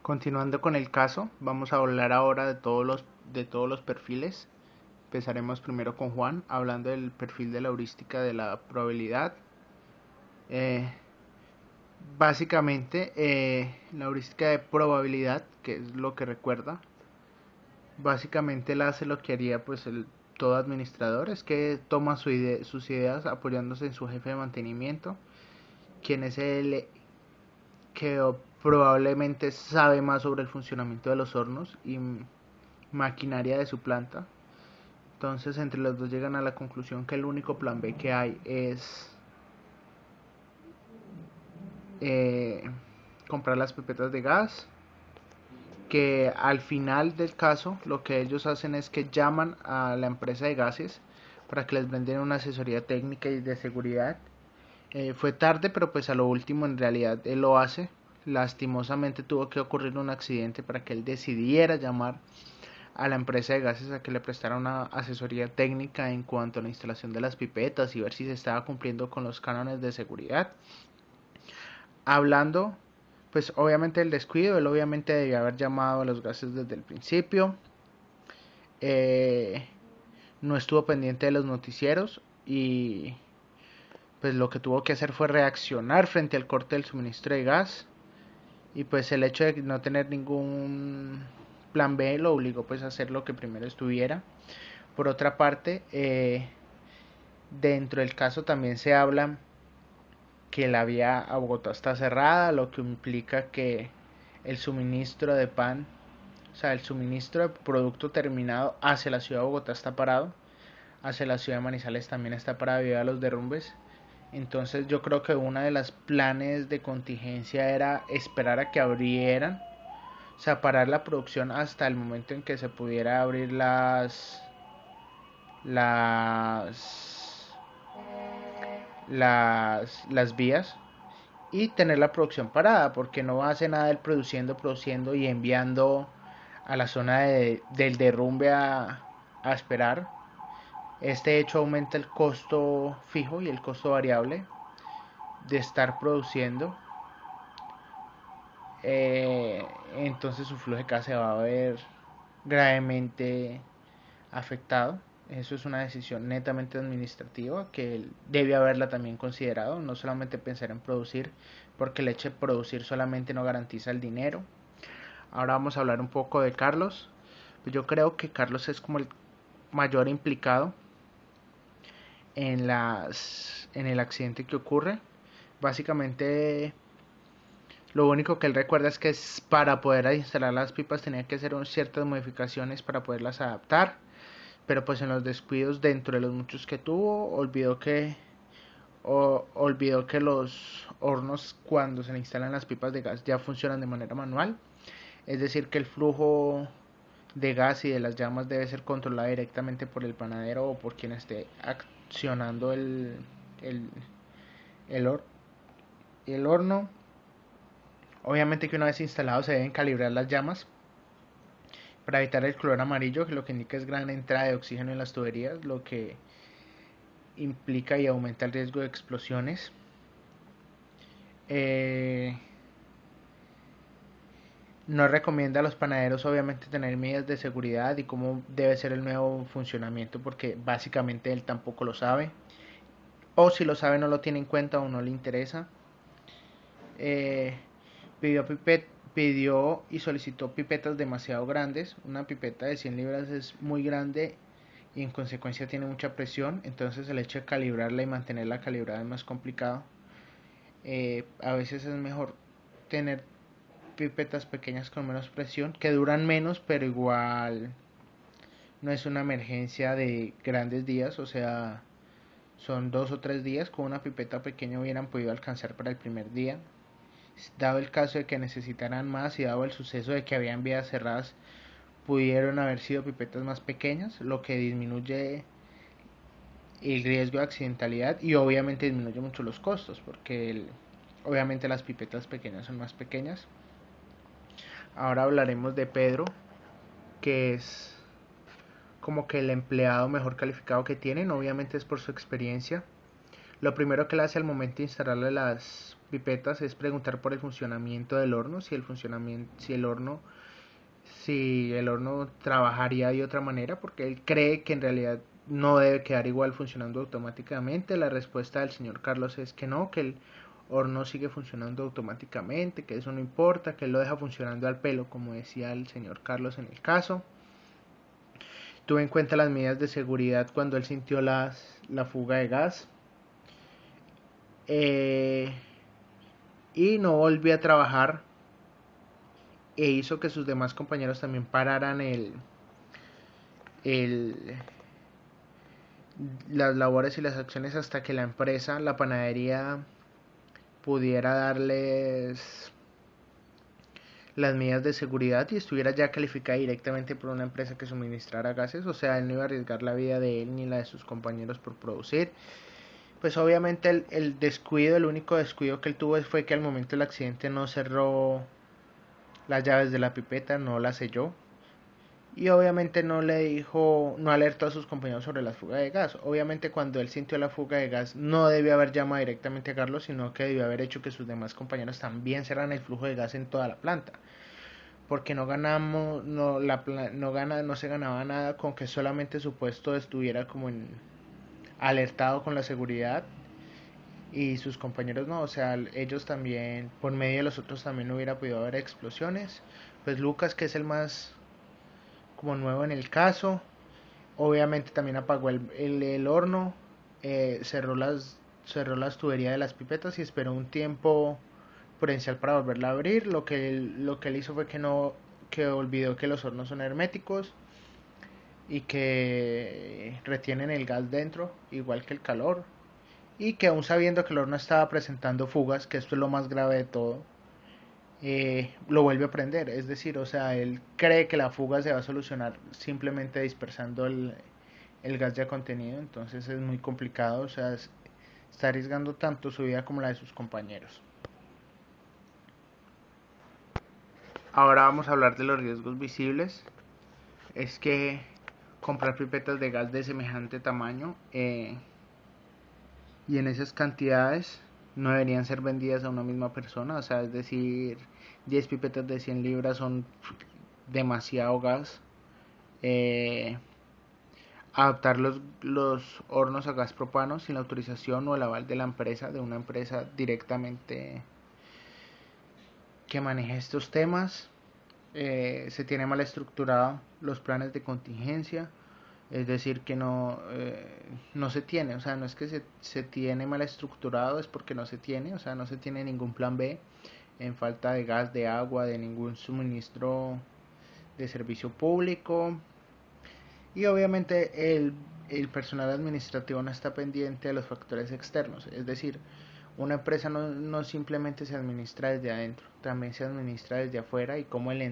Continuando con el caso, vamos a hablar ahora de todos los perfiles. Empezaremos primero con Juan, hablando del perfil de la heurística de la probabilidad. Eh, la heurística de probabilidad, que es lo que recuerda, básicamente él hace lo que haría pues todo administrador, es que toma sus ideas apoyándose en su jefe de mantenimiento, quien es el que probablemente sabe más sobre el funcionamiento de los hornos y maquinaria de su planta. Entonces entre los dos llegan a la conclusión que el único plan B que hay es eh, comprar las pipetas de gas, que al final del caso lo que ellos hacen es que llaman a la empresa de gases para que les brinden una asesoría técnica y de seguridad. Fue tarde, pero pues a lo último en realidad él lo hace. Lastimosamente tuvo que ocurrir un accidente para que él decidiera llamar a la empresa de gases a que le prestara una asesoría técnica en cuanto a la instalación de las pipetas y ver si se estaba cumpliendo con los cánones de seguridad. Hablando, pues obviamente el descuido, él obviamente debió haber llamado a los gases desde el principio. Eh, no estuvo pendiente de los noticieros y pues lo que tuvo que hacer fue reaccionar frente al corte del suministro de gas, y pues el hecho de no tener ningún plan B lo obligó pues a hacer lo que primero estuviera. Por otra parte, dentro del caso también se habla que la vía a Bogotá está cerrada, lo que implica que el suministro de pan, o sea, el suministro de producto terminado hacia la ciudad de Bogotá está parado, hacia la ciudad de Manizales también está parado debido a los derrumbes. Entonces yo creo que una de las planes de contingencia era esperar a que abrieran, o sea, parar la producción hasta el momento en que se pudiera abrir las las vías, y tener la producción parada, porque no hace nada el produciendo y enviando a la zona del derrumbe a esperar. Este hecho aumenta el costo fijo y el costo variable de estar produciendo. Entonces su flujo de caja se va a ver gravemente afectado. Eso es una decisión netamente administrativa que él debe haberla también considerado, no solamente pensar en producir, porque el hecho de producir solamente no garantiza el dinero. Ahora vamos a hablar un poco de Carlos. Pues yo creo que Carlos es como el mayor implicado en el accidente que ocurre. Básicamente lo único que él recuerda es que para poder instalar las pipas tenía que hacer ciertas modificaciones para poderlas adaptar, pero pues en los descuidos dentro de los muchos que tuvo olvidó que los hornos, cuando se le instalan las pipas de gas, ya funcionan de manera manual, es decir que el flujo de gas y de las llamas debe ser controlado directamente por el panadero o por quien esté accionando el, el, hor el horno. Obviamente que una vez instalado se deben calibrar las llamas para evitar el color amarillo, que lo que indica es gran entrada de oxígeno en las tuberías, lo que implica y aumenta el riesgo de explosiones. Eh, no recomienda a los panaderos obviamente tener medidas de seguridad y cómo debe ser el nuevo funcionamiento, porque básicamente él tampoco lo sabe, o si lo sabe no lo tiene en cuenta o no le interesa. Eh, pidió y solicitó pipetas demasiado grandes. Una pipeta de 100 libras es muy grande y en consecuencia tiene mucha presión, entonces el hecho de calibrarla y mantenerla calibrada es más complicado. A veces es mejor tener pipetas pequeñas con menos presión, que duran menos, pero igual no es una emergencia de grandes días, o sea, son 2 o 3 días. Con una pipeta pequeña hubieran podido alcanzar para el primer día. Dado el caso de que necesitaran más y dado el suceso de que habían vías cerradas, pudieron haber sido pipetas más pequeñas, lo que disminuye el riesgo de accidentalidad y obviamente disminuye mucho los costos, porque obviamente las pipetas pequeñas son más pequeñas. Ahora hablaremos de Pedro, que es como que el empleado mejor calificado que tienen, obviamente es por su experiencia. Lo primero que le hace al momento de instalarle las pipetas es preguntar por el funcionamiento del horno, si el horno trabajaría de otra manera, porque él cree que en realidad no debe quedar igual funcionando automáticamente. La respuesta del señor Carlos es que no, que el horno sigue funcionando automáticamente, que eso no importa, que él lo deja funcionando al pelo, como decía el señor Carlos en el caso. Tuve en cuenta las medidas de seguridad cuando él sintió la fuga de gas. Y no volvió a trabajar e hizo que sus demás compañeros también pararan el, las labores y las acciones hasta que la empresa, la panadería, pudiera darles las medidas de seguridad y estuviera ya calificada directamente por una empresa que suministrara gases. O sea, él no iba a arriesgar la vida de él ni la de sus compañeros por producir. Pues obviamente el único descuido que él tuvo fue que al momento del accidente no cerró las llaves de la pipeta, no las selló. Y obviamente no alertó a sus compañeros sobre la fuga de gas. Obviamente cuando él sintió la fuga de gas no debió haber llamado directamente a Carlos, sino que debió haber hecho que sus demás compañeros también cerraran el flujo de gas en toda la planta. Porque no ganamos, no se ganaba nada con que solamente su puesto estuviera alertado con la seguridad y sus compañeros no, o sea, ellos también, por medio de los otros también no hubiera podido haber explosiones. Pues Lucas, que es el más como nuevo en el caso, obviamente también apagó el horno, cerró las tuberías de las pipetas y esperó un tiempo prudencial para volverla a abrir. Lo que él hizo fue que olvidó que los hornos son herméticos y que retienen el gas dentro, igual que el calor, y que aún sabiendo que el horno estaba presentando fugas, que esto es lo más grave de todo, lo vuelve a prender. Es decir, o sea, él cree que la fuga se va a solucionar simplemente dispersando el gas ya contenido, entonces es muy complicado, o sea, está arriesgando tanto su vida como la de sus compañeros. Ahora vamos a hablar de los riesgos visibles. Es que comprar pipetas de gas de semejante tamaño y en esas cantidades no deberían ser vendidas a una misma persona, o sea, es decir, 10 pipetas de 100 libras son demasiado gas. Eh, Adaptar los hornos a gas propano sin la autorización o el aval de la empresa, de una empresa directamente que maneje estos temas. Se tiene mal estructurado los planes de contingencia, es decir, que no se tiene, o sea, no es que se tiene mal estructurado, es porque no se tiene, o sea, no se tiene ningún plan B en falta de gas, de agua, de ningún suministro de servicio público. Y obviamente el personal administrativo no está pendiente de los factores externos, es decir, una empresa no simplemente se administra desde adentro, también se administra desde afuera y cómo el